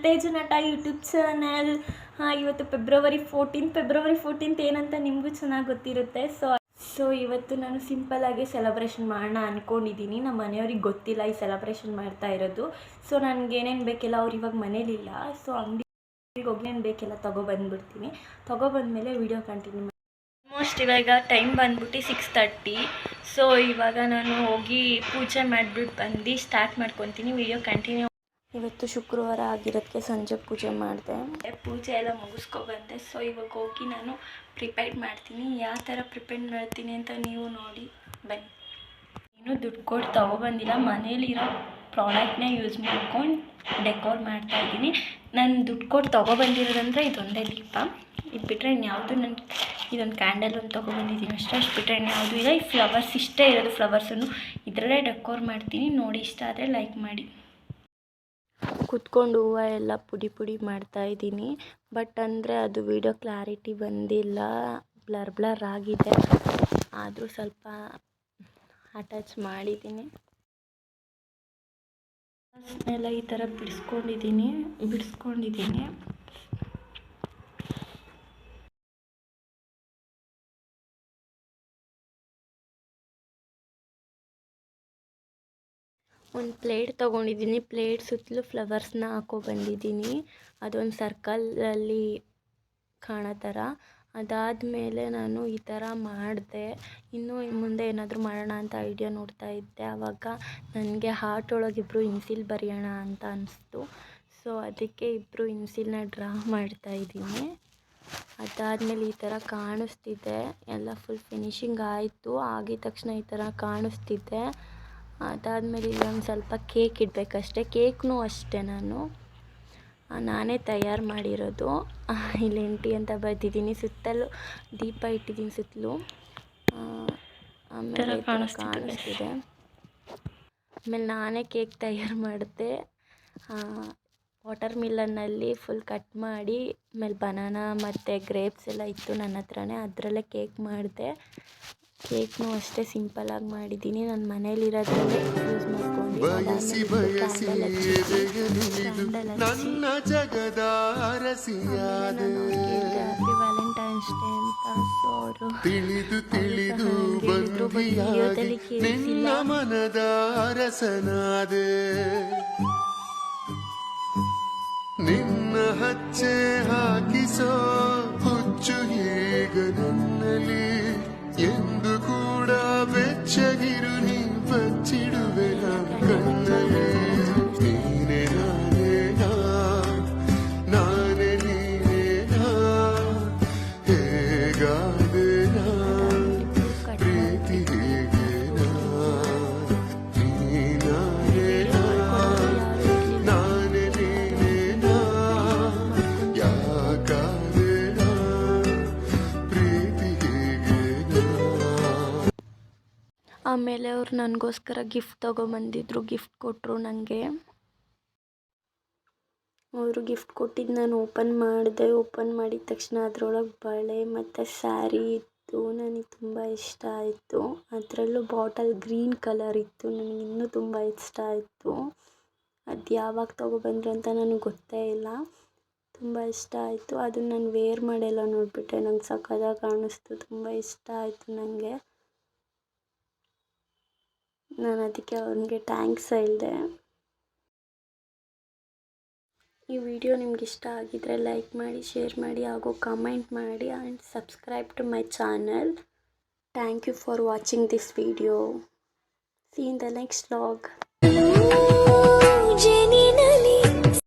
ತೇಜು ನಟ YouTube channel. ಇವತ್ತು February 14th ಏನಂತ ನಿಮಗೂ ಚೆನ್ನಾಗಿ ಗೊತ್ತಿರುತ್ತೆ. ಸೊ ಇವತ್ತು ನಾನು ಸಿಂಪಲ್ಲಾಗಿ ಸೆಲೆಬ್ರೇಷನ್ ಮಾಡೋಣ ಅಂದ್ಕೊಂಡಿದ್ದೀನಿ. ನಮ್ಮ ಮನೆಯವ್ರಿಗೆ ಗೊತ್ತಿಲ್ಲ ಈ ಸೆಲೆಬ್ರೇಷನ್ ಮಾಡ್ತಾ ಇರೋದು. ಸೊ ನನಗೇನೇನು ಬೇಕಿಲ್ಲ, ಅವ್ರು ಇವಾಗ ಮನೇಲಿಲ್ಲ. ಸೊ ಅಂಗಡಿಗೆ ಹೋಗಿ ಏನು ಬೇಕಿಲ್ಲ ತೊಗೊಬಂದ್ಬಿಡ್ತೀನಿ. ತೊಗೊಬಂದ್ಮೇಲೆ ವೀಡಿಯೋ ಕಂಟಿನ್ಯೂ ಮಾಡಿ. ಆಲ್ಮೋಸ್ಟ್ ಇವಾಗ ಟೈಮ್ ಬಂದ್ಬಿಟ್ಟು 6:30. ಸೊ ಇವಾಗ ನಾನು ಹೋಗಿ ಪೂಜೆ ಮಾಡಿಬಿಟ್ಟು ಬಂದು ಸ್ಟಾರ್ಟ್ ಮಾಡ್ಕೊತೀನಿ. Video continue. ಇವತ್ತು ಶುಕ್ರವಾರ ಆಗಿರೋದಕ್ಕೆ ಸಂಜೆ ಪೂಜೆ ಮಾಡಿದೆ. ಪೂಜೆ ಎಲ್ಲ ಮುಗಿಸ್ಕೊಬಂದೆ. ಸೊ ಇವಾಗ ಹೋಗಿ ನಾನು ಪ್ರಿಪೇರ್ ಮಾಡ್ತೀನಿ. ಯಾವ ಥರ ಪ್ರಿಪೇರ್ ಮಾಡ್ತೀನಿ ಅಂತ ನೀವು ನೋಡಿ ಬನ್ನಿ. ಇನ್ನೂ ದುಡ್ಡು ಕೊಟ್ಟು ತೊಗೊಬಂದಿಲ್ಲ, ಮನೇಲಿರೋ ಪ್ರಾಡಕ್ಟ್ನೇ ಯೂಸ್ ಮಾಡ್ಕೊಂಡು ಡೆಕೋರ್ ಮಾಡ್ತಾಯಿದ್ದೀನಿ. ನಾನು ದುಡ್ಡು ಕೊಟ್ಟು ತೊಗೊಬಂದಿರೋದಂದರೆ ಇದೊಂದೇ ದೀಪ. ಇದು ಬಿಟ್ಟರೆ ಇನ್ಯಾವುದು ಇದೊಂದು ಕ್ಯಾಂಡಲ್ ಒಂದು ತೊಗೊಬಂದಿದ್ದೀನಿ ಅಷ್ಟು ಬಿಟ್ಟರೆ ಇನ್ಯಾವುದೂ ಇಲ್ಲ. ಈ ಫ್ಲವರ್ಸ್ ಇಷ್ಟೇ ಇರೋದು, ಫ್ಲವರ್ಸನ್ನು ಇದರಲ್ಲೇ ಡೆಕೋರ್ ಮಾಡ್ತೀನಿ. ನೋಡಿ ಇಷ್ಟ ಆದರೆ ಲೈಕ್ ಮಾಡಿ. ಕುತ್ಕೊಂಡು ಹೂವು ಎಲ್ಲ ಪುಡಿ ಮಾಡ್ತಾಯಿದ್ದೀನಿ. ಬಟ್ ಅಂದರೆ ಅದು ವಿಡಿಯೋ ಕ್ಲಾರಿಟಿ ಬಂದಿಲ್ಲ, ಬ್ಲರ್ ಆಗಿದೆ. ಆದರೂ ಸ್ವಲ್ಪ ಅಟ್ಯಾಚ್ ಮಾಡಿದ್ದೀನಿ. ಎಲ್ಲ ಈ ಥರ ಬಿಡಿಸ್ಕೊಂಡಿದ್ದೀನಿ. ಒಂದು ಪ್ಲೇಟ್ ತೊಗೊಂಡಿದ್ದೀನಿ. ಪ್ಲೇಟ್ ಸುತ್ತಲೂ ಫ್ಲವರ್ಸ್ನ ಬಂದಿದ್ದೀನಿ. ಅದೊಂದು ಸರ್ಕಲಲ್ಲಿ ಕಾಣೋ ಥರ. ಅದಾದಮೇಲೆ ನಾನು ಈ ಥರ ಮಾಡಿದೆ. ಇನ್ನೂ ಮುಂದೆ ಏನಾದರೂ ಮಾಡೋಣ ಅಂತ ಐಡಿಯಾ ನೋಡ್ತಾ ಇದ್ದೆ. ಆವಾಗ ನನಗೆ ಹಾರ್ಟ್ ಒಳಗೆ ಇಬ್ಬರು ಇನ್ಸಿಲ್ ಬರೆಯೋಣ ಅಂತ ಅನಿಸ್ತು. ಸೊ ಅದಕ್ಕೆ ಇಬ್ಬರು ಇನ್ಸಿಲ್ನ ಡ್ರಾ ಮಾಡ್ತಾಯಿದ್ದೀನಿ. ಅದಾದಮೇಲೆ ಈ ಥರ ಕಾಣಿಸ್ತಿದೆ. ಎಲ್ಲ ಫುಲ್ ಫಿನಿಶಿಂಗ್ ಆಯಿತು. ಆಗಿದ ತಕ್ಷಣ ಈ ಥರ ಕಾಣಿಸ್ತಿದೆ. ಅದಾದಮೇಲೆ ಇಲ್ಲೊಂದು ಸ್ವಲ್ಪ ಕೇಕ್ ಇಡಬೇಕಷ್ಟೆ. ಕೇಕ್ನೂ ಅಷ್ಟೇ ನಾನೇ ತಯಾರು ಮಾಡಿರೋದು. ಇಲ್ಲಿ ಎಂಟಿ ಅಂತ ಬರ್ತಿದ್ದೀನಿ. ಸುತ್ತಲೂ ದೀಪ ಇಟ್ಟಿದ್ದೀನಿ ಸುತ್ತಲೂ. ಆಮೇಲೆ ಕಾಣಿಸ್ತಿದೆ. ಆಮೇಲೆ ನಾನೇ ಕೇಕ್ ತಯಾರು ಮಾಡಿದೆ. ವಾಟರ್ ಮಿಲನ್ನಲ್ಲಿ ಫುಲ್ ಕಟ್ ಮಾಡಿ, ಆಮೇಲೆ ಬನಾನಾ ಮತ್ತು ಗ್ರೇಪ್ಸ್ ಎಲ್ಲ ಇತ್ತು ನನ್ನ ಹತ್ರನೇ, ಅದರಲ್ಲೇ ಕೇಕ್ ಮಾಡಿದೆ. ಕೇಕ್ನೂ ಅಷ್ಟೇ ಸಿಂಪಲ್ಲಾಗಿ ಮಾಡಿದ್ದೀನಿ. ನನ್ನ ಮನೇಲಿರೋದ್ರಲ್ಲೇ ಯೂಸ್ ಮಾಡ್ಕೊಂಡು ಹ್ಯಾಪಿ ವ್ಯಾಲೆಂಟೈನ್ಸ್ ಡೇ ಅಂತ. ಸೊ ಅವರು ವಿಡಿಯೋದಲ್ಲಿ ಕೇಳಿಸಿಲ್ಲ. ನಿನ್ನ ಹಚ್ಚೆ ಹಾಕಿಸೋ ಹುಚ್ಚು ಈಗ ನನ್ನಲ್ಲಿ ಎಂದು ಕೂಡ ಬೆಚ್ಚಗಿರು ನೀ ಬಚ್ಚಿಡುವೆ ಕಣ್ಣಲ್ಲಿ. ನೀನೆ ನಾನೇ ನೀನೇನಾ ಹೇಗಾದೆ ಪ್ರೀತಿ ಹೇಗೇನಾ ನೀನಾನೇ ನಾನೇ ನೀನೇನಾ ಯಾಕಾದೇನಾ ಪ್ರೀತಿ ಹೇಗೇನಾ. ಆಮೇಲೆ ಅವ್ರು ನನಗೋಸ್ಕರ ಗಿಫ್ಟ್ ತೊಗೊಂಬಂದಿದ್ರು. ಗಿಫ್ಟ್ ಕೊಟ್ಟರು ನನಗೆ. ಅವರು ಗಿಫ್ಟ್ ಕೊಟ್ಟಿದ್ದು ನಾನು ಓಪನ್ ಮಾಡಿದೆ. ಓಪನ್ ಮಾಡಿದ ತಕ್ಷಣ ಅದರೊಳಗೆ ಬಳೆ ಮತ್ತು ಸ್ಯಾರಿ ಇತ್ತು. ನನಗೆ ತುಂಬ ಇಷ್ಟ ಆಯಿತು. ಅದರಲ್ಲೂ ಬಾಟಲ್ ಗ್ರೀನ್ ಕಲರ್ ಇತ್ತು. ನನಗೆ ಇನ್ನೂ ತುಂಬ ಇಷ್ಟ ಆಯಿತು. ಅದು ಯಾವಾಗ ತೊಗೊಬಂದ್ರು ಅಂತ ನನಗೆ ಗೊತ್ತೇ ಇಲ್ಲ. ತುಂಬ ಇಷ್ಟ ಆಯಿತು. ಅದನ್ನು ನಾನು ವೇರ್ ಮಾಡೆಲ್ಲ ನೋಡಿಬಿಟ್ಟೆ. ನಂಗೆ ಸಖತ್ತಾಗಿ ಕಾಣಿಸ್ತು. ತುಂಬ ಇಷ್ಟ ಆಯಿತು ನನಗೆ. ನಾನು ಅದಕ್ಕೆ ಅವನಿಗೆ ಥ್ಯಾಂಕ್ಸ್ ಹೇಳಿದೆ. ಈ ವಿಡಿಯೋ ನಿಮ್ಗೆ ಇಷ್ಟ ಆಗಿದ್ದರೆ ಲೈಕ್ ಮಾಡಿ, ಶೇರ್ ಮಾಡಿ ಹಾಗೂ ಕಮೆಂಟ್ ಮಾಡಿ and subscribe to my channel. Thank you for watching this video. See you in the next vlog.